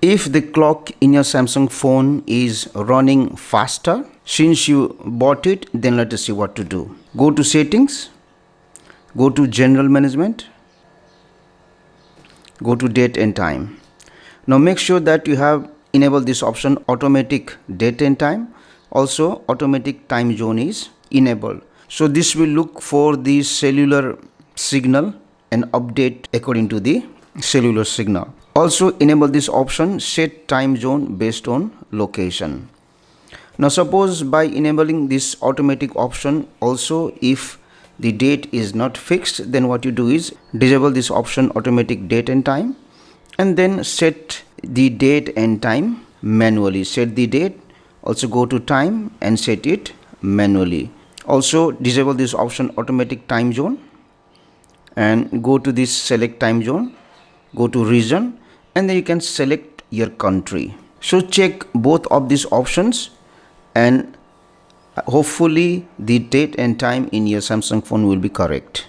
If the clock in your Samsung phone is running faster since you bought it, then let us see what to do. Go to settings, go to general management, go to date and time. Now make sure that you have enabled this option automatic date and time. Also automatic time zone is enabled. So this will look for the cellular signal and update according to the cellular signal. Also enable this option set time zone based on location. Now suppose by enabling this automatic option, also if the date is not fixed, then what you do is disable this option automatic date and time and then set the date and time manually. Set the date, also go to time and set it manually. Also disable this option automatic time zone and go to this select time zone, go to region, and then you can select your country. So check both of these options and hopefully the date and time in your Samsung phone will be correct.